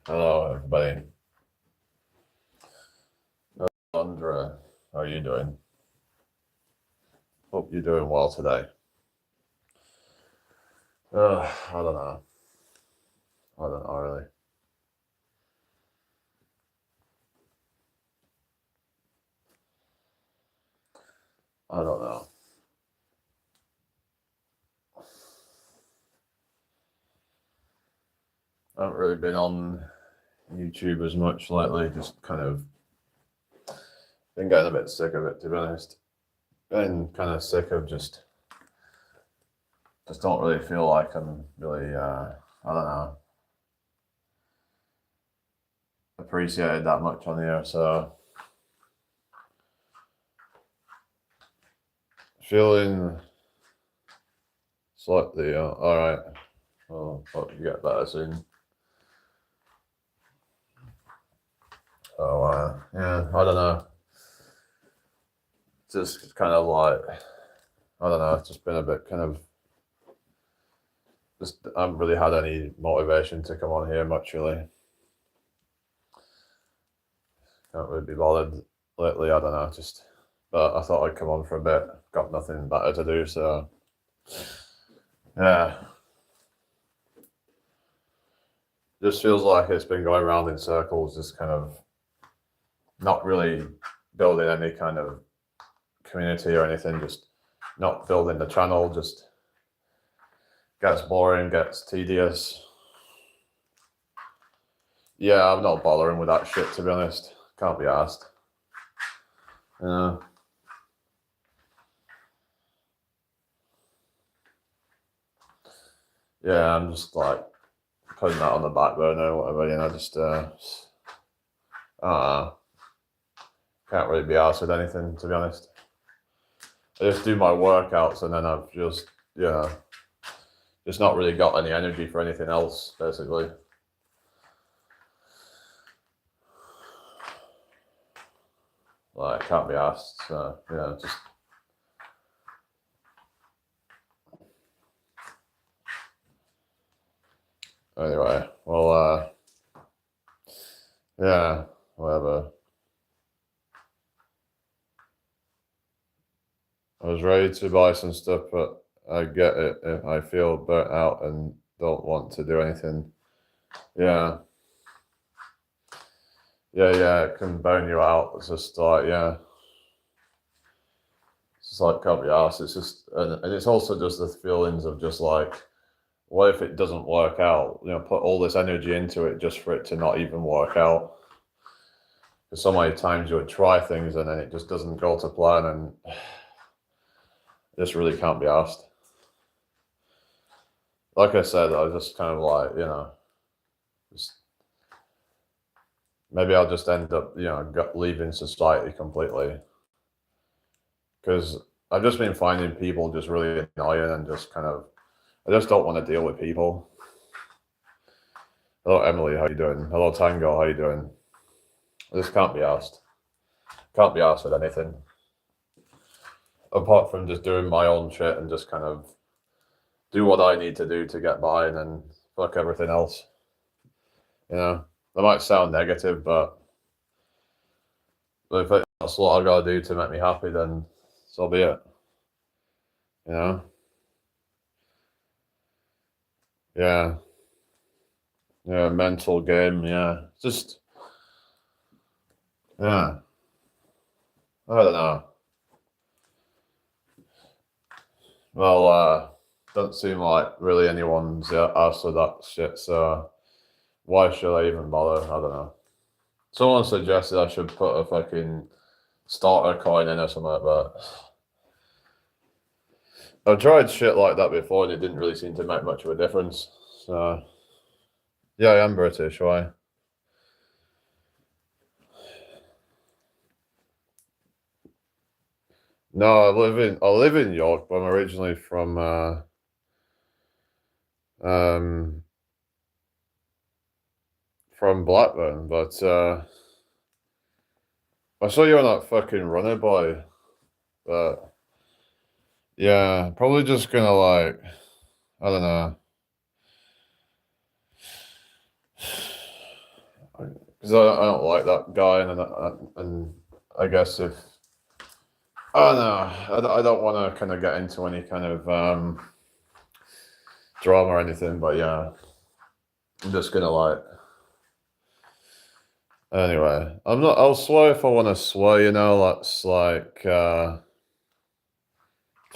Hello, everybody. Andra, how are you doing? Hope you're doing well today. I don't know. I don't know really. I don't know. I haven't really been on YouTube as much lately. Just kind of been getting a bit sick of it, to be honest. Been kind of sick of just don't really feel like I'm really. I don't know. Appreciated that much on here, so feeling slightly. All right. Well, hope you get better soon. So yeah, I don't know. Just kind of like I don't know. It's just been a bit kind of just I haven't really had any motivation to come on here much really. Can't really be bothered lately. I don't know. Just but I thought I'd come on for a bit. Got nothing better to do, so yeah. Just feels like it's been going around in circles, just kind of not really building any kind of community or anything. Just not building the channel. Just gets boring, gets tedious. Yeah, I'm not bothering with that shit, to be honest. Can't be asked. Yeah. Yeah, I'm just like putting that on the back burner or whatever, just can't really be asked with anything, to be honest. I just do my workouts and then I've just, just not really got any energy for anything else, basically. Like, can't be asked, so, just. Anyway, well, yeah, whatever. I was ready to buy some stuff, but I get it if I feel burnt out and don't want to do anything. Yeah, yeah, it can burn you out. It's just like, yeah, it's just like can't be asked. It's just, and it's also just the feelings of just like, what if it doesn't work out? Put all this energy into it just for it to not even work out. Because so many times you would try things and then it just doesn't go to plan, and it just really can't be asked. Like I said, I just kind of like, just maybe I'll just end up, leaving society completely. Because I've just been finding people just really annoying and just kind of, I just don't want to deal with people. Hello, Emily, how you doing? Hello, Tango, how you doing? I just can't be asked. Can't be asked with anything. Apart from just doing my own shit and just kind of do what I need to do to get by and then fuck everything else. That might sound negative, but if that's what I gotta do to make me happy, then so be it. You know? Yeah. Yeah, mental game, yeah. Just yeah. I don't know. Well, doesn't seem like really anyone's asked for that shit, so why should I even bother? I don't know. Someone suggested I should put a fucking starter coin in or something, but I've tried shit like that before and it didn't really seem to make much of a difference. So yeah, I am British, why? No, I live in York, but I'm originally um from Blackburn, but I saw you on that fucking runner boy, but yeah, probably just gonna like I don't know. because I don't like that guy, and I guess if I don't know, I don't want to kind of get into any kind of drama or anything, but yeah, I'm just gonna like. Anyway, I'll swear if I want to swear. That's like it's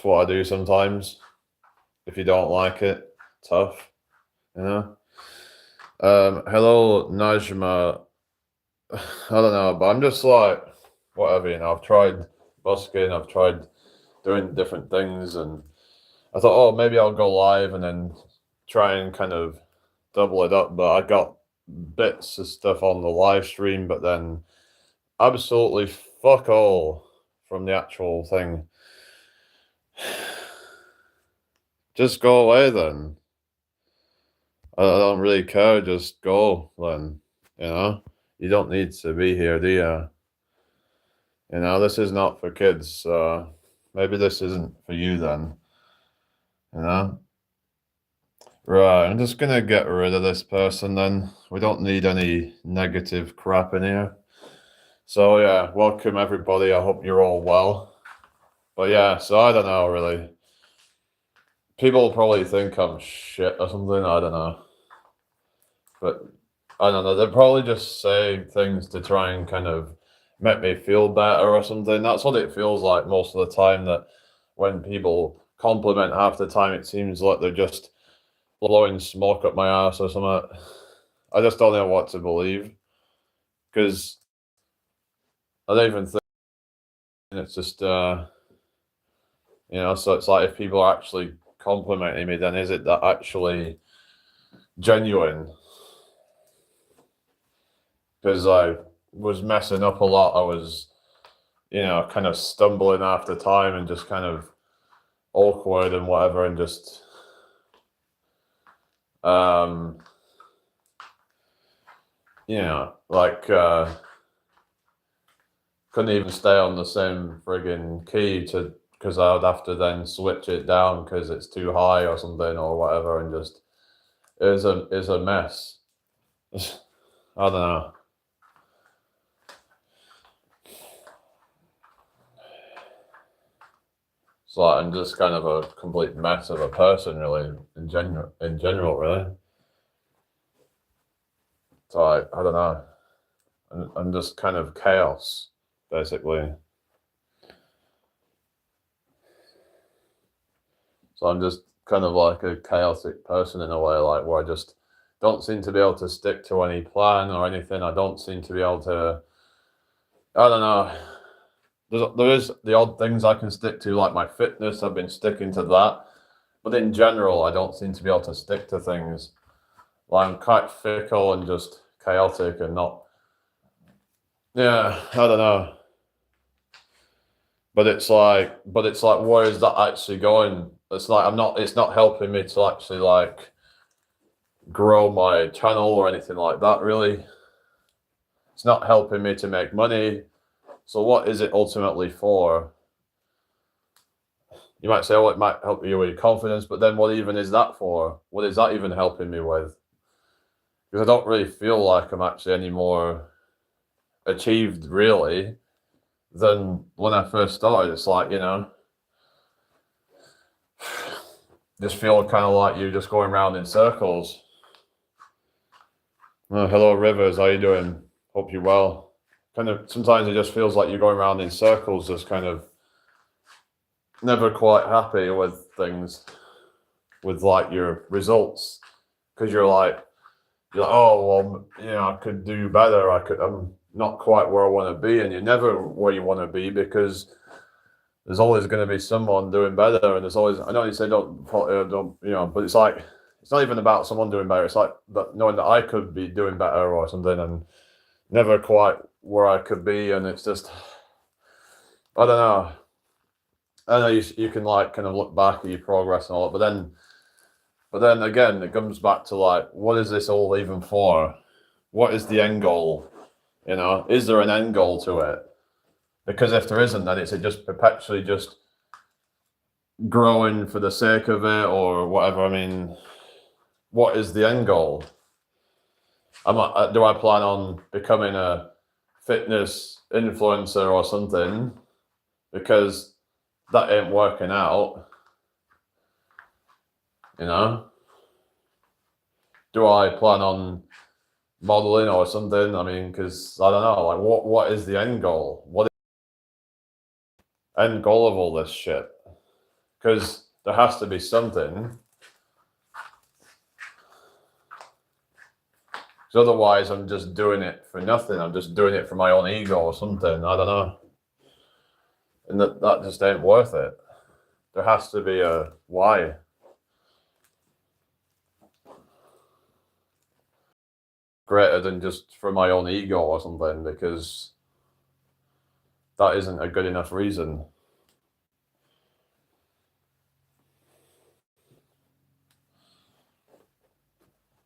what I do sometimes. If you don't like it, tough. Hello, Najma. I don't know, but I'm just like, whatever, I've tried busking, I've tried doing different things, and I thought, oh, maybe I'll go live and then try and kind of double it up. But I got bits of stuff on the live stream, but then absolutely fuck all from the actual thing. Just go away then. I don't really care. Just go then. You don't need to be here, do you? This is not for kids. So maybe this isn't for you then. Right, I'm just gonna get rid of this person then. We don't need any negative crap in here. So yeah, welcome everybody. I hope you're all well. But yeah, so I don't know really. People probably think I'm shit or something. I don't know. But I don't know. They probably just say things to try and kind of make me feel better or something. That's what it feels like most of the time. That when people compliment, half the time it seems like they're just blowing smoke up my ass or something. I just don't know what to believe, because I don't even think it's just so it's like, if people are actually complimenting me, then is it that actually genuine? Because I was messing up a lot. I was kind of stumbling after time and just kind of awkward and whatever, and just couldn't even stay on the same friggin' key because I would have to then switch it down because it's too high or something or whatever, and just it is a mess. I don't know. It's like I'm just kind of a complete mess of a person, really, in general, really. So I don't know. I'm just kind of chaos, basically. So I'm just kind of like a chaotic person in a way, like where I just don't seem to be able to stick to any plan or anything. I don't seem to be able to. I don't know. There is the odd things I can stick to, like my fitness. I've been sticking to that, but in general, I don't seem to be able to stick to things. Like I'm quite fickle and just chaotic and not. Yeah, I don't know. But it's like, where is that actually going? It's like It's not helping me to actually like grow my channel or anything like that. Really, it's not helping me to make money. So what is it ultimately for? You might say, oh, it might help you with your confidence, but then what even is that for? What is that even helping me with? Because I don't really feel like I'm actually any more achieved, really, than when I first started. It's like, just feel kind of like you're just going around in circles. Oh, hello, Rivers. How you doing? Hope you're well. Kind of sometimes it just feels like you're going around in circles, just kind of never quite happy with things, with like your results, because you're like, oh well, I could do better. I'm not quite where I want to be, and you're never where you want to be, because there's always going to be someone doing better, and there's always. I know you say don't, but it's like it's not even about someone doing better. It's like knowing that I could be doing better or something, and never quite where I could be, and it's just, I don't know. I know you can like kind of look back at your progress and all that, but then again, it comes back to like, what is this all even for? What is the end goal? Is there an end goal to it? Because if there isn't, then it's just perpetually just growing for the sake of it or whatever. I mean, what is the end goal? Do I plan on becoming a fitness influencer or something? Because that ain't working out, you know? Do I plan on modeling or something? I mean, because I don't know, like what is the end goal? What is the end goal of all this shit? Because there has to be something. Because otherwise, I'm just doing it for nothing. I'm just doing it for my own ego or something. I don't know. And that just ain't worth it. There has to be a why. Greater than just for my own ego or something, because that isn't a good enough reason.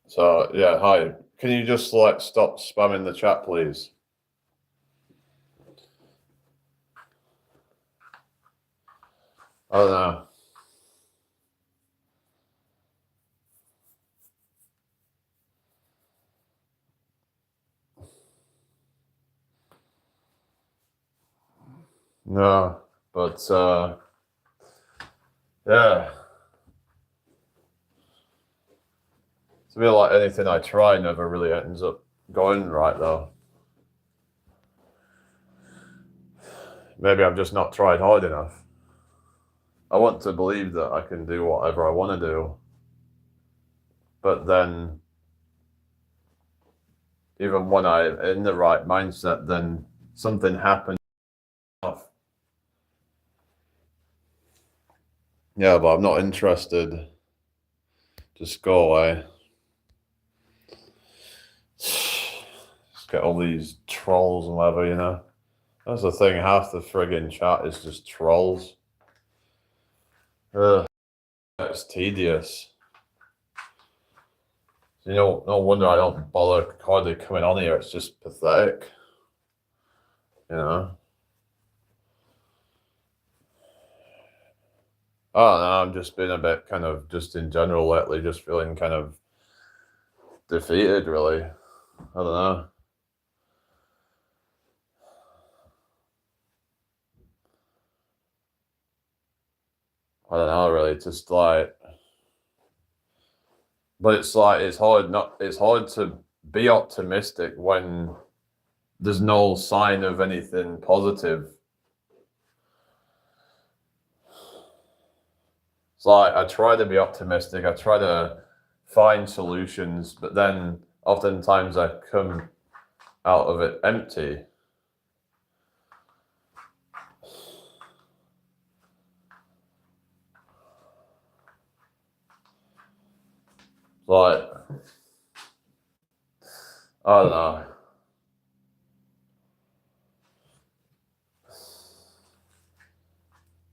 So yeah, hi. Can you just like stop spamming the chat, please? I don't know. No, but yeah. It's a bit like anything I try never really ends up going right though. Maybe I've just not tried hard enough. I want to believe that I can do whatever I want to do. But then even when I'm in the right mindset, then something happens. Yeah, but I'm not interested. Just go away. Just get all these trolls and whatever, you know. That's the thing, half the friggin' chat is just trolls. Ugh, it's tedious. You know, no wonder I don't bother hardly coming on here. It's just pathetic. You know? I don't know, I'm just been a bit kind of just in general lately, just feeling kind of defeated, really. I don't know. I don't know, really. It's just like, but it's like it's hard to be optimistic when there's no sign of anything positive. It's like I try to be optimistic, I try to find solutions, but then oftentimes I come out of it empty. Like, I don't know.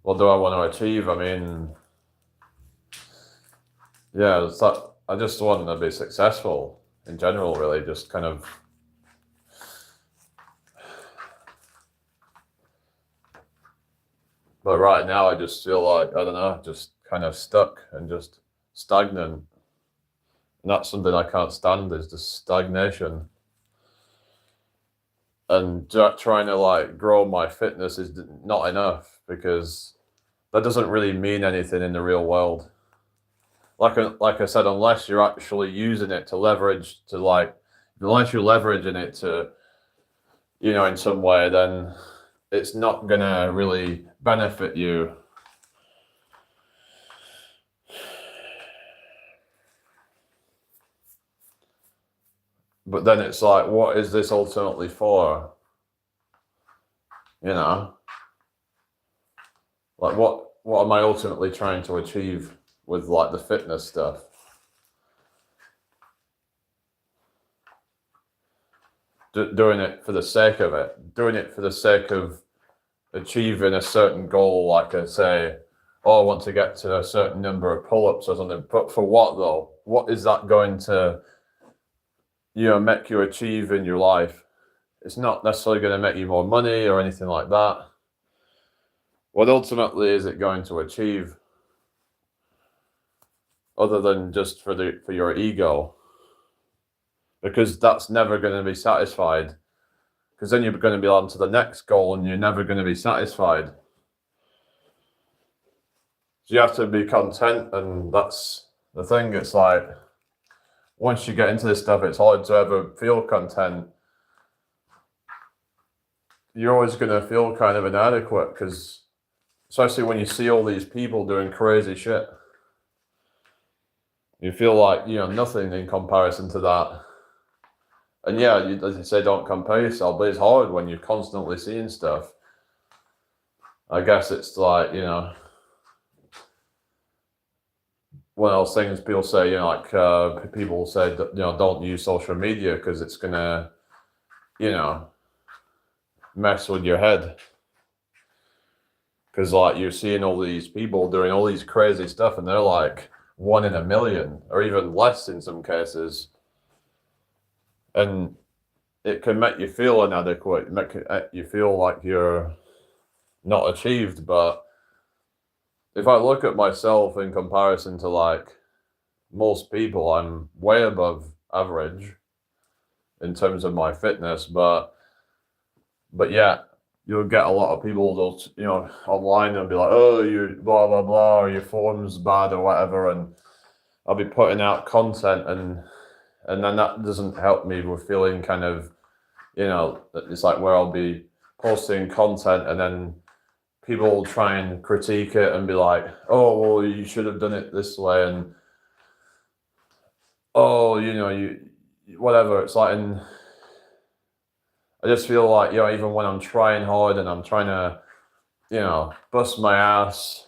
What do I want to achieve? I mean, yeah, it's like, I just want to be successful in general, really. Just kind of, but right now I just feel like, I don't know, just kind of stuck and just stagnant. And that's something I can't stand, is just stagnation. And trying to like grow my fitness is not enough, because that doesn't really mean anything in the real world. Like I said, unless you're actually using it to leverage to like, unless you're leveraging it to, you know, in some way, then it's not gonna really benefit you. But then it's like, what is this ultimately for? You know, like what am I ultimately trying to achieve with like the fitness stuff? Doing it for the sake of it, doing it for the sake of achieving a certain goal, like I say, oh, I want to get to a certain number of pull-ups or something. But for what though? What is that going to, you know, make you achieve in your life? It's not necessarily going to make you more money or anything like that. What ultimately is it going to achieve, other than just for your ego? because that's never going to be satisfied. Because then you're going to be on to the next goal and you're never going to be satisfied. So you have to be content, and that's the thing. It's like, once you get into this stuff, it's hard to ever feel content. You're always going to feel kind of inadequate, because especially when you see all these people doing crazy shit, you feel like, nothing in comparison to that. And yeah, as you say, don't compare yourself, but it's hard when you're constantly seeing stuff. I guess it's like, one of those things people say, people say, don't use social media because it's going to, mess with your head. Because, like, you're seeing all these people doing all these crazy stuff, and they're like 1 in a million, or even less in some cases. And it can make you feel inadequate, make you feel like you're not achieved. But if I look at myself in comparison to, like, most people, I'm way above average in terms of my fitness. But yeah, you'll get a lot of people that'll, online, and be like, oh, you blah, blah, blah, or your form's bad or whatever. And I'll be putting out content, and then that doesn't help me with feeling kind of, it's like where I'll be posting content, and then people will try and critique it and be like, oh, well, you should have done it this way. And, oh, whatever. It's like, and I just feel like, even when I'm trying hard and I'm trying to, bust my ass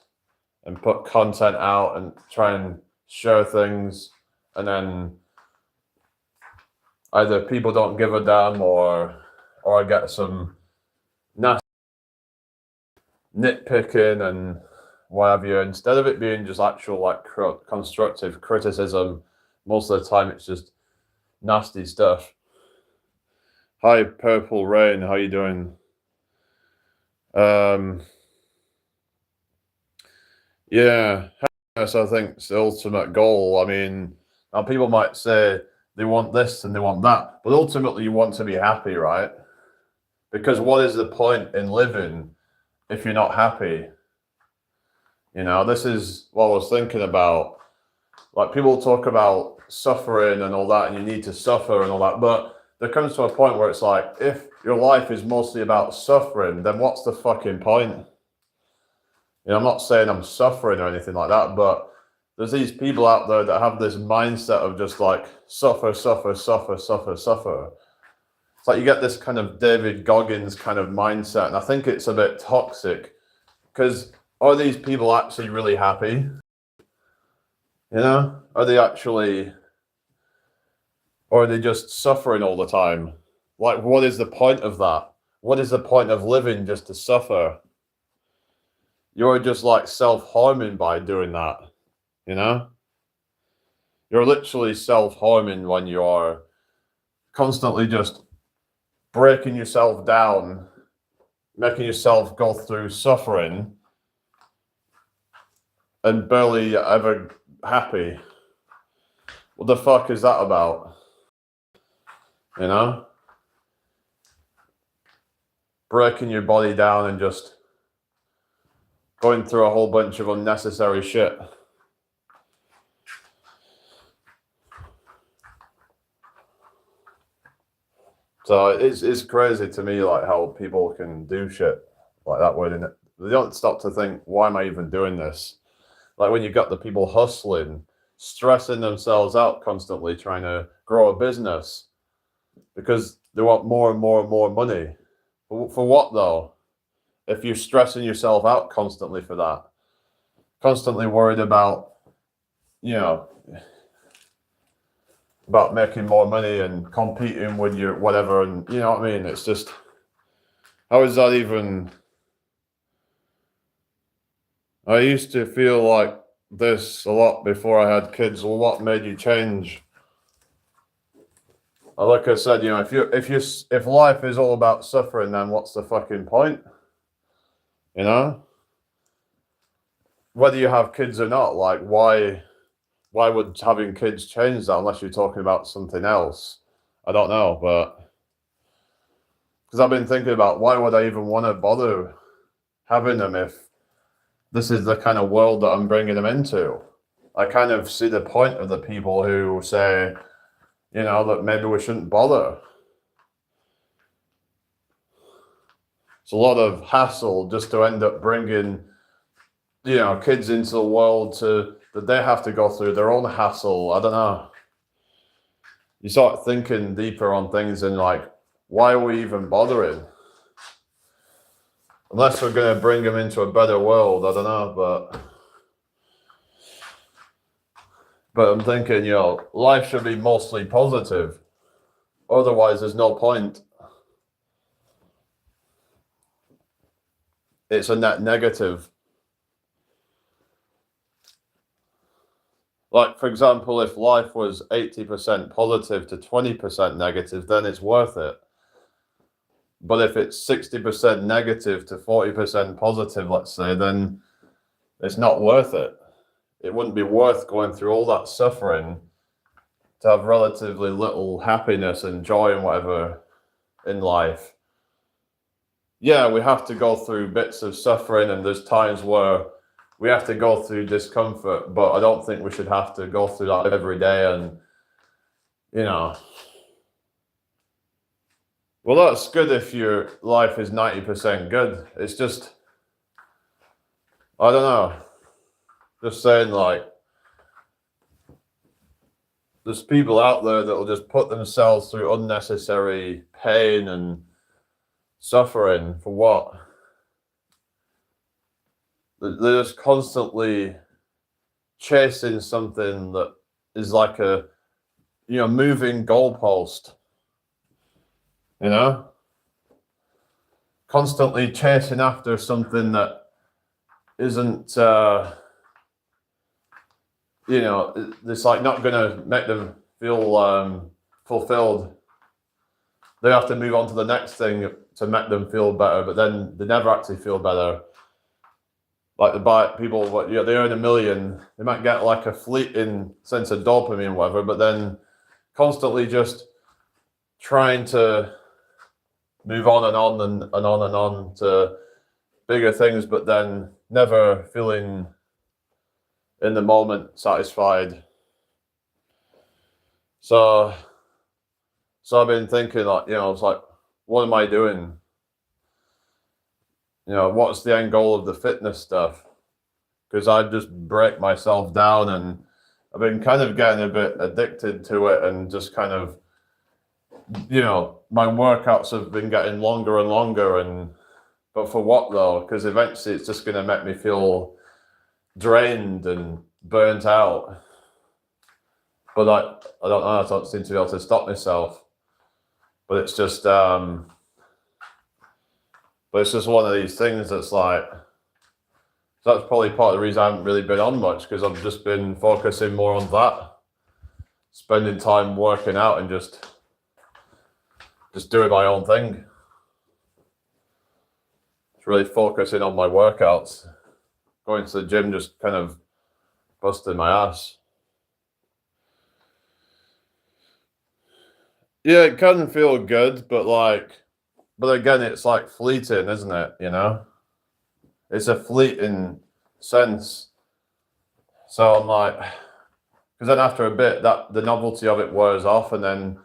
and put content out and try and share things, and then either people don't give a damn, or I get some nasty nitpicking and what have you. Instead of it being just actual, like, constructive criticism, most of the time it's just nasty stuff. Hi, Purple Rain, how you doing? Yeah, happiness, I think, is the ultimate goal. I mean, now people might say they want this and they want that, but ultimately you want to be happy, right? Because what is the point in living if you're not happy? This is what I was thinking about. Like, people talk about suffering and all that, and you need to suffer and all that, but there comes to a point where it's like, if your life is mostly about suffering, then what's the fucking point? I'm not saying I'm suffering or anything like that, but there's these people out there that have this mindset of just like suffer, suffer, suffer, suffer, suffer. It's like you get this kind of David Goggins kind of mindset, and I think it's a bit toxic, because are these people actually really happy? Are they actually, or are they just suffering all the time? Like, what is the point of that? What is the point of living just to suffer? You're just like self-harming by doing that, You're literally self-harming when you are constantly just breaking yourself down, making yourself go through suffering, and barely ever happy. What the fuck is that about? Breaking your body down and just going through a whole bunch of unnecessary shit. So it's crazy to me, like, how people can do shit like that way. They don't stop to think, why am I even doing this? Like, when you've got the people hustling, stressing themselves out constantly, trying to grow a business because they want more and more and more money. For what, though? If you're stressing yourself out constantly for that, constantly worried about, about making more money and competing with your whatever, and you know what I mean? It's just, how is that even? I used to feel like this a lot before I had kids. Well, what made you change? Like I said, if life is all about suffering, then what's the fucking point? Whether you have kids or not, like, why would having kids change that, unless you're talking about something else? I don't know, but because I've been thinking about why would I even want to bother having them if this is the kind of world that I'm bringing them into. I kind of see the point of the people who say, you know, that maybe we shouldn't bother. It's a lot of hassle just to end up bringing, you know, kids into the world that they have to go through their own hassle. I don't know. You start thinking deeper on things and like, why are we even bothering? Unless we're going to bring them into a better world, I don't know, but I'm thinking, you know, life should be mostly positive. Otherwise, there's no point. It's a net negative. Like, for example, if life was 80% positive to 20% negative, then it's worth it. But if it's 60% negative to 40% positive, let's say, then it's not worth it. It wouldn't be worth going through all that suffering to have relatively little happiness and joy and whatever in life. Yeah, we have to go through bits of suffering, and there's times where we have to go through discomfort, but I don't think we should have to go through that every day. And, you know, well, that's good if your life is 90% good. It's just, I don't know, just saying, like, there's people out there that will just put themselves through unnecessary pain and suffering for what? They're just constantly chasing something that is like a, you know, moving goalpost, you know? Constantly chasing after something that isn't, you know, it's like not going to make them feel fulfilled. They have to move on to the next thing to make them feel better, but then they never actually feel better. Like people, you know, they earn $1 million, they might get like a fleeting sense of dopamine, whatever, but then constantly just trying to move on and on and on and on to bigger things, but then never feeling in the moment satisfied. So I've been thinking, like, you know, it's like, what am I doing? You know, what's the end goal of the fitness stuff? Because I just break myself down, and I've been kind of getting a bit addicted to it, and just kind of, you know, my workouts have been getting longer and longer, but for what though? Because eventually it's just going to make me feel drained and burnt out. But I don't know, I don't seem to be able to stop myself. But it's just one of these things that's like, so that's probably part of the reason I haven't really been on much, because I've just been focusing more on that, spending time working out and just doing my own thing. It's really focusing on my workouts, going to the gym, just kind of busting my ass. Yeah, it can feel good, but again, it's like fleeting, isn't it? You know, it's a fleeting sense. So I'm like, because then after a bit, that the novelty of it wears off, and then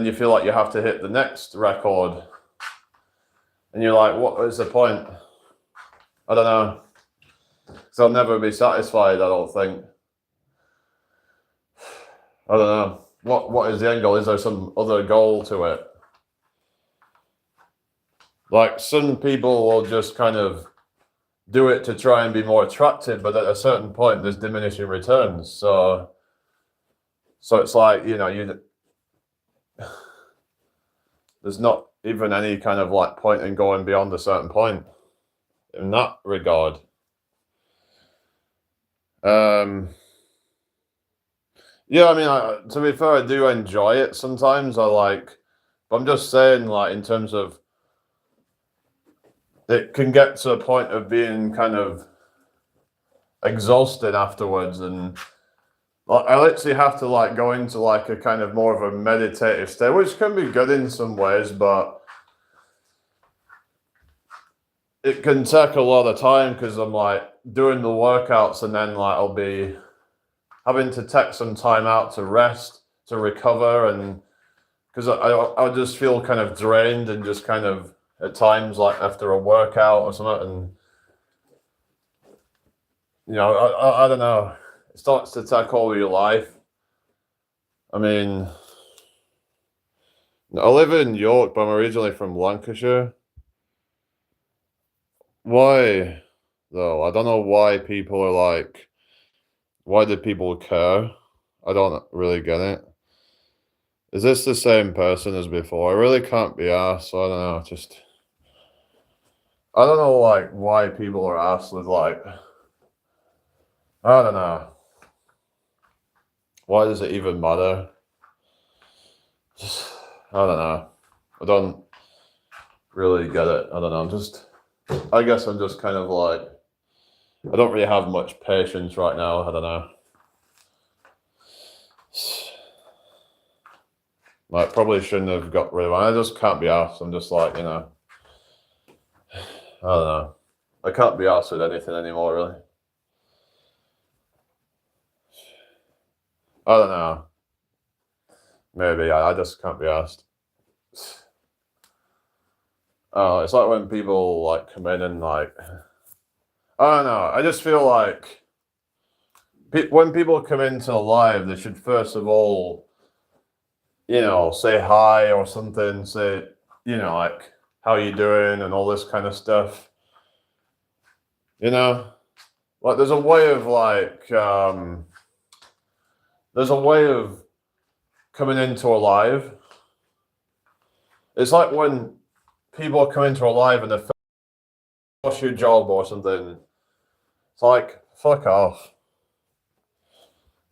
you feel like you have to hit the next record, and you're like, what is the point? I don't know. So I'll never be satisfied, I don't think. I don't know. What is the end goal? Is there some other goal to it? Like, some people will just kind of do it to try and be more attractive, but at a certain point there's diminishing returns. So it's like, you know, there's not even any kind of like point in going beyond a certain point in that regard. Yeah, I mean, to be fair, I do enjoy it sometimes. But I'm just saying, like, in terms of, it can get to a point of being kind of exhausted afterwards, and like I literally have to like go into like a kind of more of a meditative state, which can be good in some ways, but it can take a lot of time because I'm like doing the workouts and then like I'll be having to take some time out to rest, to recover, and because I just feel kind of drained and just kind of at times like after a workout or something, and I don't know, it starts to take over your life. I mean, I live in York, but I'm originally from Lancashire. Why, though? I don't know why people are like, why do people care? I don't really get it. Is this the same person as before? I really can't be asked. So I don't know. Just, I don't know, like, why people are asked with, like, I don't know. Why does it even matter? Just, I don't know. I don't really get it. I don't know. I guess I'm just kind of like, I don't really have much patience right now. I don't know. Like, probably shouldn't have got rid of it. I just can't be asked. I'm just like, I don't know. I can't be asked with anything anymore, really. I don't know. Maybe I just can't be asked. Oh, it's like when people like come in and like, I don't know. I just feel like when people come into live, they should first of all, say hi or something. Say, like how you doing and all this kind of stuff. Like there's a way of coming into a live. It's like when people come into a live and they force your job or something. It's like fuck off.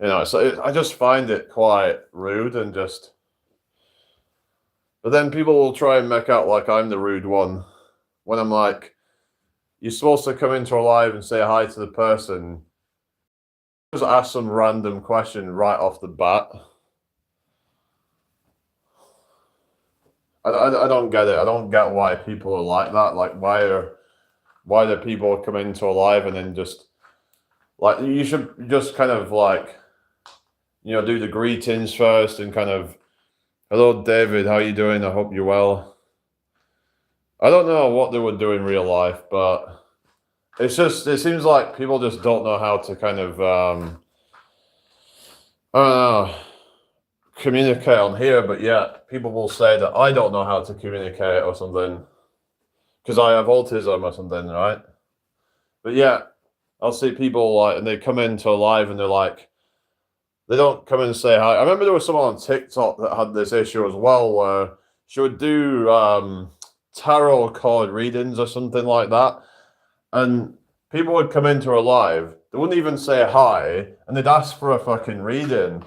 So I just find it quite rude and just. But then people will try and make out like I'm the rude one when I'm like, you're supposed to come into a live and say hi to the person. Just ask some random question right off the bat. I don't get it. I don't get why people are like that. Like why do people come into a live and then just like you should just kind of like do the greetings first and kind of hello David, how you doing? I hope you're well. I don't know what they would do in real life, but it seems like people just don't know how to kind of I don't know, communicate on here, but yet people will say that I don't know how to communicate or something because I have autism or something, right? But yeah, I'll see people like, and they come into a live and they're like, they don't come and say hi. I remember there was someone on TikTok that had this issue as well, where she would do tarot card readings or something like that, and people would come into her live. They wouldn't even say hi, and they'd ask for a fucking reading,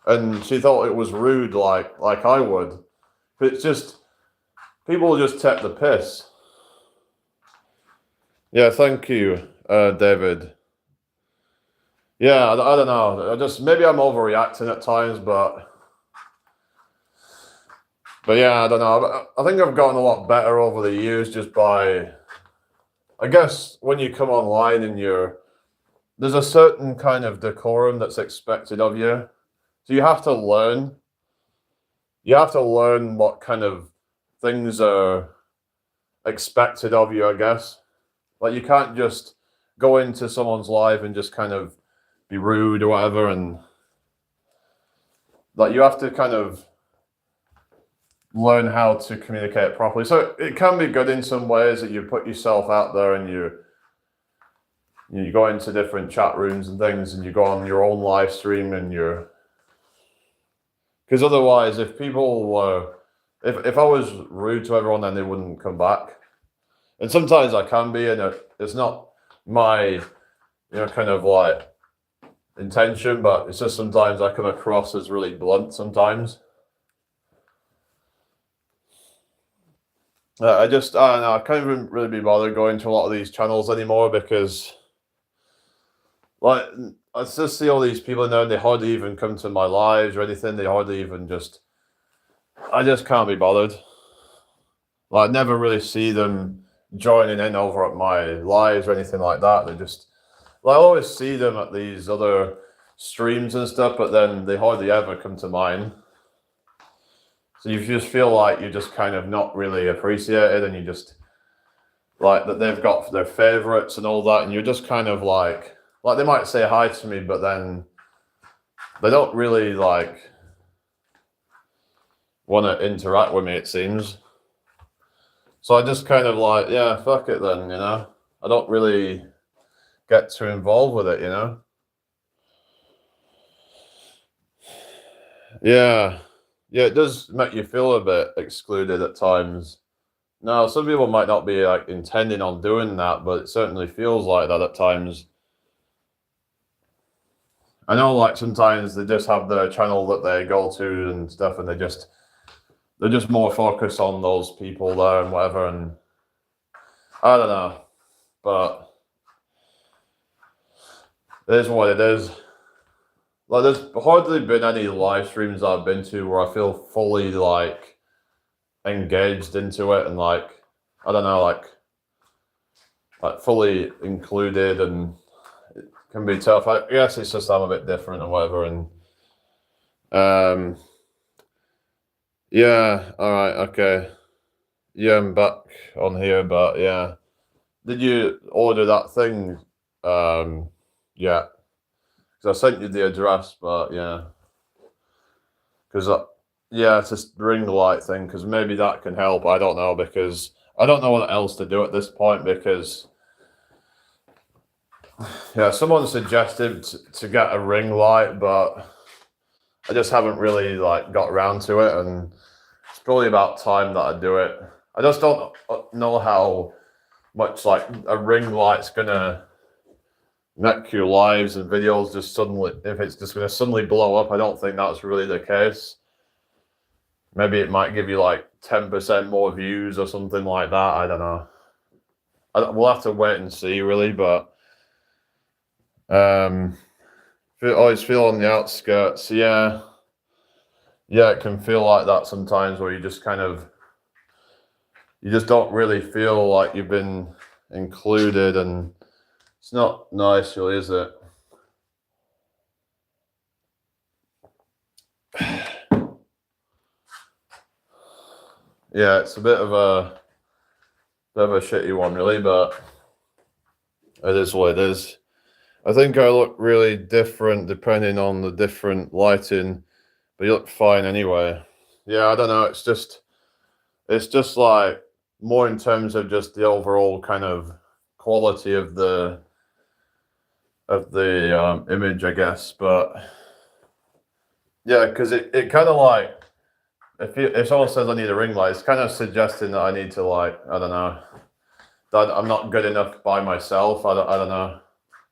and she thought it was rude, like I would. But it's just people just take the piss. Yeah, thank you, David. Yeah, I don't know. Maybe I'm overreacting at times, but yeah, I don't know. I think I've gotten a lot better over the years just by, I guess, when you come online and there's a certain kind of decorum that's expected of you. So you have to learn. You have to learn what kind of things are expected of you, I guess. Like you can't just go into someone's live and just kind of be rude or whatever, and like you have to kind of learn how to communicate properly. So it can be good in some ways that you put yourself out there and you go into different chat rooms and things, and you go on your own live stream and because otherwise, if people were, if I was rude to everyone, then they wouldn't come back. And sometimes I can be, and it's not my, kind of like intention, but it's just sometimes I come across as really blunt sometimes. I don't know, I can't even really be bothered going to a lot of these channels anymore because, like, I just see all these people now, and they hardly even come to my lives or anything. They hardly even just. I just can't be bothered. Like, I never really see them joining in over at my lives or anything like that. They just. Like, I always see them at these other streams and stuff, but then they hardly ever come to mine. So you just feel like you're just kind of not really appreciated, and you just like that they've got their favorites and all that, and you're just kind of like they might say hi to me, but then they don't really like want to interact with me, it seems. So I just kind of like, yeah, fuck it then, you know. I don't really get too involved with it, you know. Yeah. Yeah, it does make you feel a bit excluded at times. Now, some people might not be like intending on doing that, but it certainly feels like that at times. I know, like sometimes they just have their channel that they go to and stuff, and they're just more focused on those people there and whatever. And I don't know, but it is what it is. Like, there's hardly been any live streams I've been to where I feel fully like engaged into it and like I don't know, like fully included, and it can be tough. I guess it's just I'm a bit different or whatever, and yeah, all right, okay, yeah, I'm back on here, but yeah, did you order that thing? Yeah, because I sent you the address, but yeah, because yeah, it's this ring light thing, because maybe that can help. I don't know, because I don't know what else to do at this point, because yeah, someone suggested to get a ring light, but I just haven't really like got around to it, and it's probably about time that I do it. I just don't know how much like a ring light's gonna make your lives and videos just suddenly, if it's just gonna suddenly blow up. I don't think that's really the case. Maybe it might give you like 10% more views or something like that. I don't know. We'll have to wait and see, really. But I always feel on the outskirts. Yeah, yeah, it can feel like that sometimes, where you just kind of you just don't really feel like you've been included, and it's not nice, really, is it? Yeah, it's a bit of a shitty one, really, but it is what it is. I think I look really different depending on the different lighting, but you look fine anyway. Yeah, I don't know. It's just like more in terms of just the overall kind of quality of the image, I guess. But yeah, because it kind of like if someone says I need a ring light, it's kind of suggesting that I need to like I don't know that I'm not good enough by myself. I don't know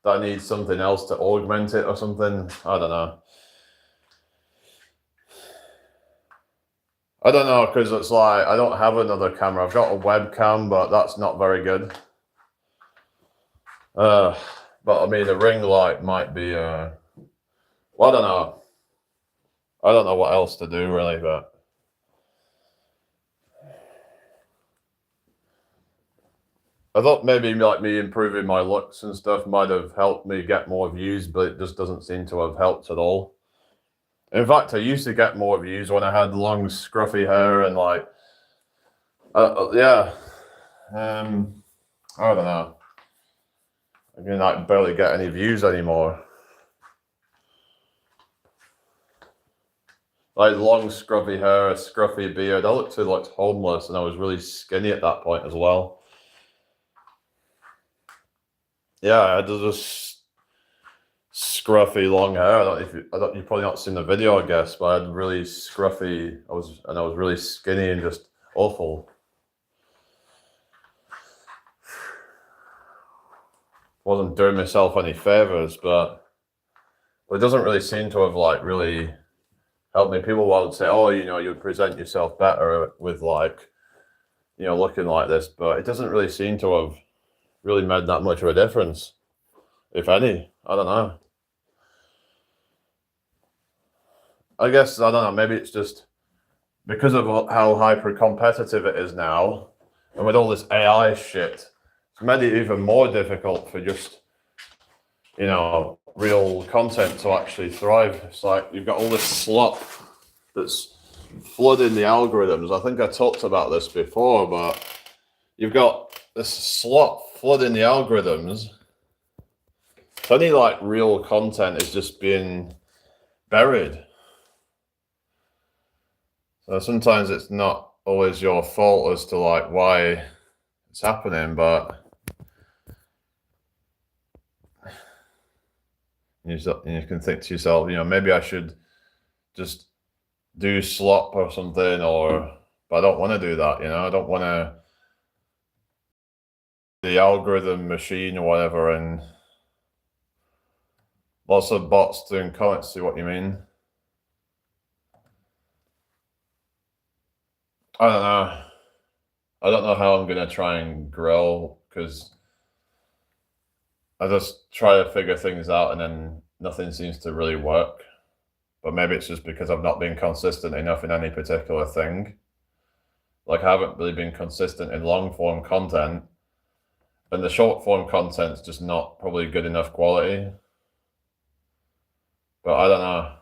that I need something else to augment it or something. I don't know. I don't know, because it's like I don't have another camera. I've got a webcam, but that's not very good. But I mean, a ring light might be. Well, I don't know. I don't know what else to do, really, but I thought maybe like me improving my looks and stuff might have helped me get more views, but it just doesn't seem to have helped at all. In fact, I used to get more views when I had long, scruffy hair and like, yeah. I don't know. I mean, I barely get any views anymore. Like long, scruffy hair, a scruffy beard. I looked homeless, and I was really skinny at that point as well. Yeah, I had this scruffy long hair. I don't know if you've probably not seen the video, I guess, but I had really scruffy. I was really skinny and just awful. Wasn't doing myself any favors, but it doesn't really seem to have like really helped me. People would say, "Oh, you know, you would present yourself better with like, you know, looking like this," but it doesn't really seem to have really made that much of a difference, if any. I don't know. I guess I don't know. Maybe it's just because of how hyper competitive it is now, and with all this AI shit, it's made it even more difficult for just real content to actually thrive. It's like you've got all this slop that's flooding the algorithms. I think I talked about this before, but you've got this slop flooding the algorithms. So any like real content is just being buried. So sometimes it's not always your fault as to like why it's happening, but you can think to yourself, maybe I should just do slop or something, but I don't want to do that. I don't want to the algorithm machine or whatever, and lots of bots doing comments. See what you mean? I don't know. I don't know how I'm gonna try and grow, because I just try to figure things out and then nothing seems to really work. But maybe it's just because I've not been consistent enough in any particular thing. Like I haven't really been consistent in long form content, and the short form content's just not probably good enough quality. But I don't know.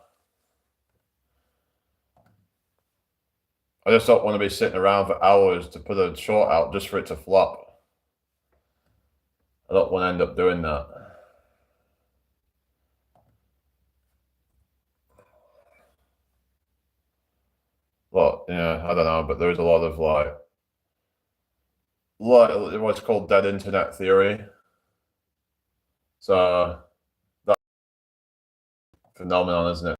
I just don't want to be sitting around for hours to put a short out just for it to flop. I don't want to end up doing that. Well, I don't know, but there's a lot of what's called dead internet theory. So that's a phenomenon, isn't it?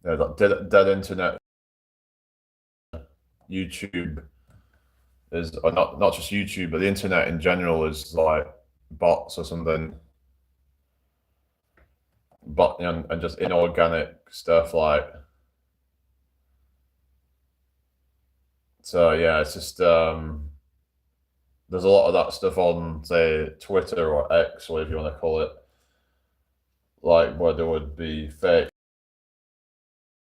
Yeah, that dead internet. YouTube is, or not just YouTube, but the internet in general is like bots or something. But and just inorganic stuff like. So yeah, it's just there's a lot of that stuff on, say, Twitter or X, whatever you want to call it, like where there would be fake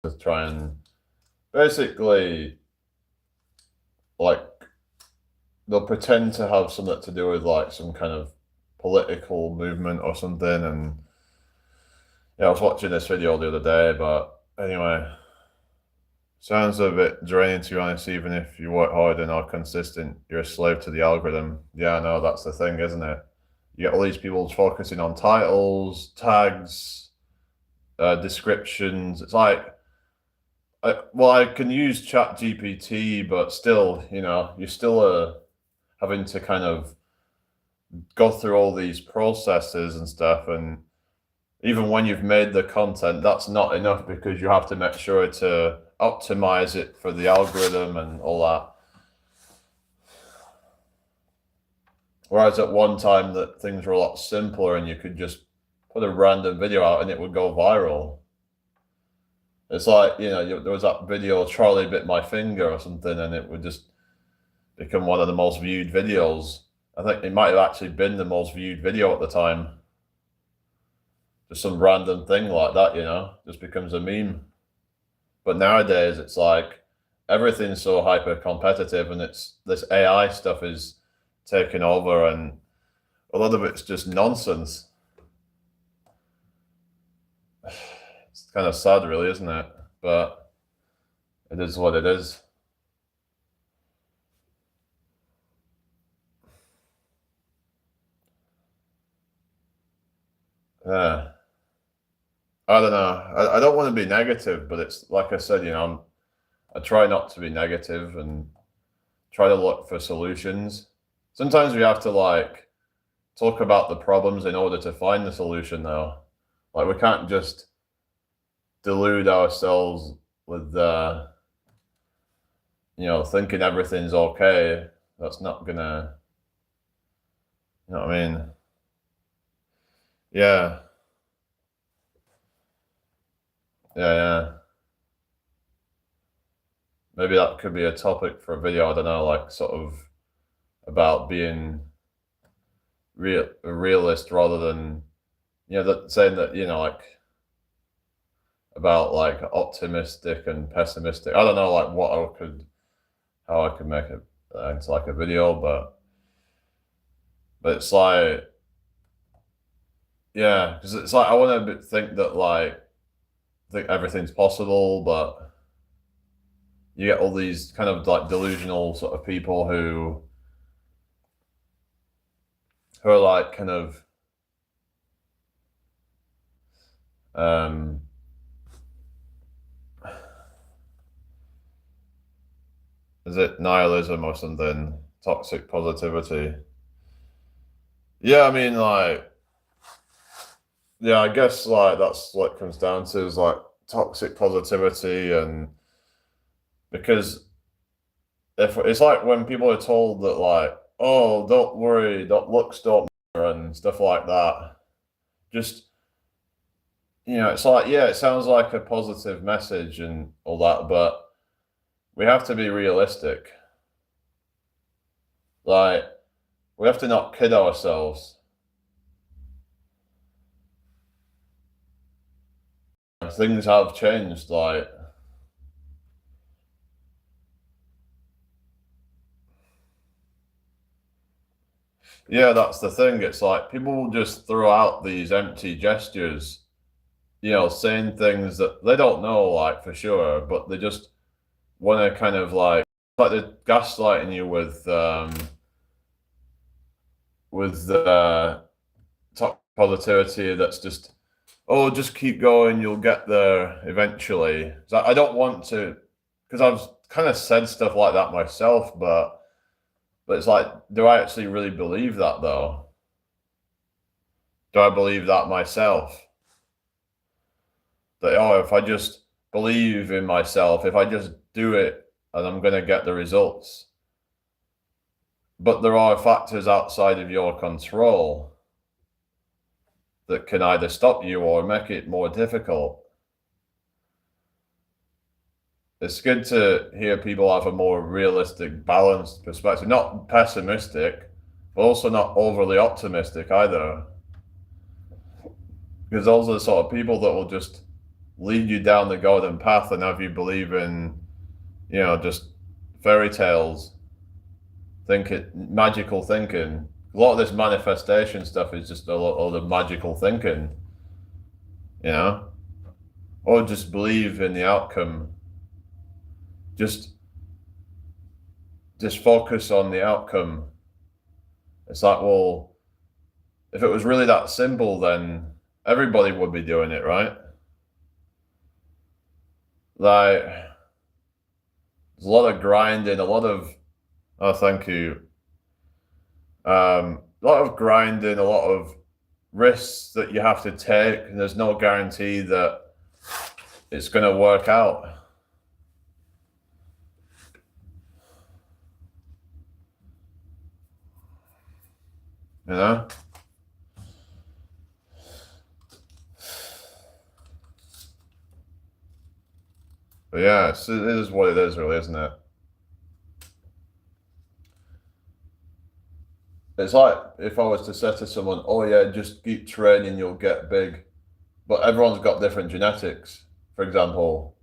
to try and basically like they'll pretend to have something to do with like some kind of political movement or something. And yeah, I was watching this video the other day, but anyway, sounds a bit draining, to be honest. Even if you work hard and are consistent, you're a slave to the algorithm. Yeah, no, that's the thing, isn't it? You get all these people focusing on titles, tags, descriptions. It's like, I can use ChatGPT, but still, you're still having to kind of go through all these processes and stuff. And even when you've made the content, that's not enough, because you have to make sure to optimize it for the algorithm and all that. Whereas at one time that things were a lot simpler and you could just put a random video out and it would go viral. It's like, there was that video, Charlie bit my finger or something, and it would just become one of the most viewed videos. I think it might have actually been the most viewed video at the time. Just some random thing like that, just becomes a meme. But nowadays it's like everything's so hyper competitive, and it's this AI stuff is taking over, and a lot of it's just nonsense. It's kind of sad, really, isn't it? But it is what it is. Yeah. I don't know. I don't want to be negative, but it's like I said, I try not to be negative and try to look for solutions. Sometimes we have to like talk about the problems in order to find the solution, though. Like we can't just delude ourselves with thinking everything's okay. That's not gonna, you know what I mean? Yeah. Yeah. Maybe that could be a topic for a video. I don't know, like sort of about being a realist rather than, saying that, like about like optimistic and pessimistic. I don't know like how I could make it into like a video, but it's like, yeah, because it's like I want to think that like think everything's possible, but you get all these kind of like delusional sort of people who are like kind of is it nihilism or something? Toxic positivity. Yeah, I mean like, yeah, I guess like that's what it comes down to is like toxic positivity. And because if it's like when people are told that like, oh, don't worry, looks don't matter and stuff like that, just, you know, it's like, yeah, it sounds like a positive message and all that, but we have to be realistic. Like, we have to not kid ourselves. Things have changed, like, yeah, that's the thing. It's like people will just throw out these empty gestures, you know, saying things that they don't know, like for sure, but they just want to kind of like they're gaslighting you with the top positivity. That's just, oh, just keep going, you'll get there eventually. So I don't want to, because I've kind of said stuff like that myself, but it's like, do I actually really believe that though? Do I believe that myself? That, oh, if I just believe in myself, if I just do it and I'm going to get the results. But there are factors outside of your control that can either stop you or make it more difficult. It's good to hear people have a more realistic, balanced perspective, not pessimistic, but also not overly optimistic either. Because those are the sort of people that will just lead you down the golden path and have you believe in, you know, just fairy tales, magical thinking. A lot of this manifestation stuff is just a lot of magical thinking, you know, or just believe in the outcome. Just focus on the outcome. It's like, well, if it was really that simple, then everybody would be doing it, right? Like, there's a lot of grinding, a lot of, oh, thank you. A lot of grinding, a lot of risks that you have to take, and there's no guarantee that it's going to work out. You know? But yeah, it is what it is, really, isn't it? It's like if I was to say to someone, oh yeah, just keep training, you'll get big. But everyone's got different genetics, for example.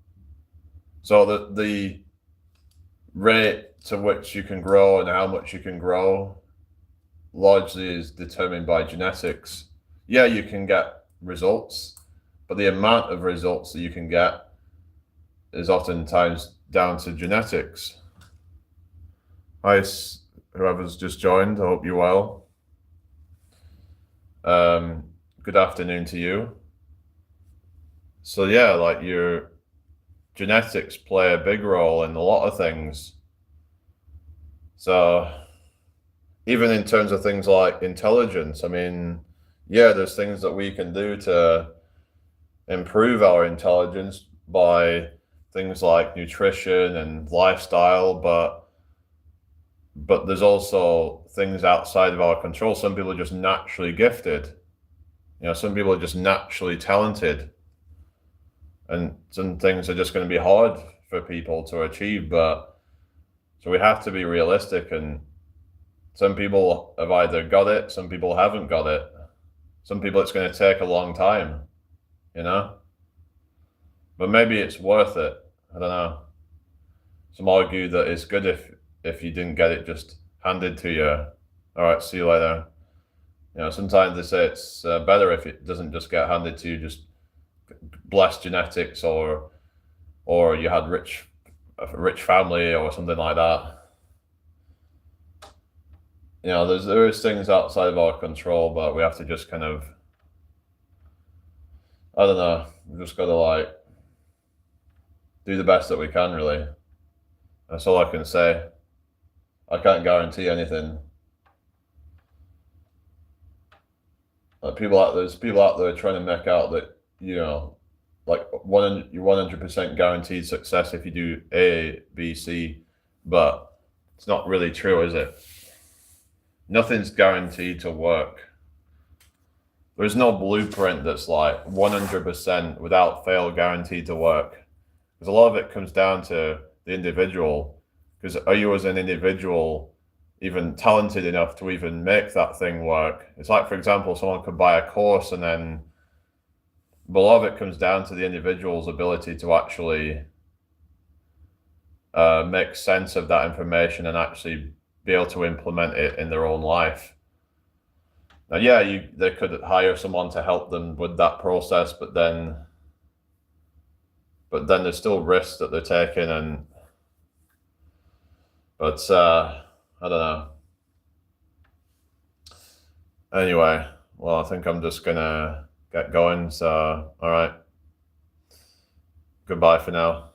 So the rate to which you can grow and how much you can grow largely is determined by genetics. Yeah, you can get results, but the amount of results that you can get is oftentimes down to genetics. Hi, whoever's just joined, I hope you're well. Good afternoon to you. So yeah, like your genetics play a big role in a lot of things. So even in terms of things like intelligence, I mean, yeah, there's things that we can do to improve our intelligence by things like nutrition and lifestyle, but there's also things outside of our control. Some people are just naturally gifted. You know, some people are just naturally talented. And some things are just going to be hard for people to achieve, but so we have to be realistic, and some people have either got it, some people haven't got it. Some people it's going to take a long time, you know? But maybe it's worth it. I don't know. Some argue that it's good if you didn't get it just handed to you. All right, see you later. You know, sometimes they say it's better if it doesn't just get handed to you, just blessed genetics, or you had a rich family or something like that. You know, there is things outside of our control, but we have to just kind of, I don't know, we just gotta like do the best that we can, really. That's all I can say. I can't guarantee anything. Like there's people out there trying to make out that, you know, like you're 100% guaranteed success if you do A, B, C, but it's not really true, is it? Nothing's guaranteed to work. There's no blueprint that's like 100% without fail guaranteed to work. Because a lot of it comes down to the individual. Because are you as an individual even talented enough to even make that thing work? It's like, for example, someone could buy a course and then, but a lot of it comes down to the individual's ability to actually make sense of that information and actually be able to implement it in their own life. Now, yeah, they could hire someone to help them with that process, but then there's still risks that they're taking, but I don't know. Anyway, well, I think I'm just gonna get going. So, all right, goodbye for now.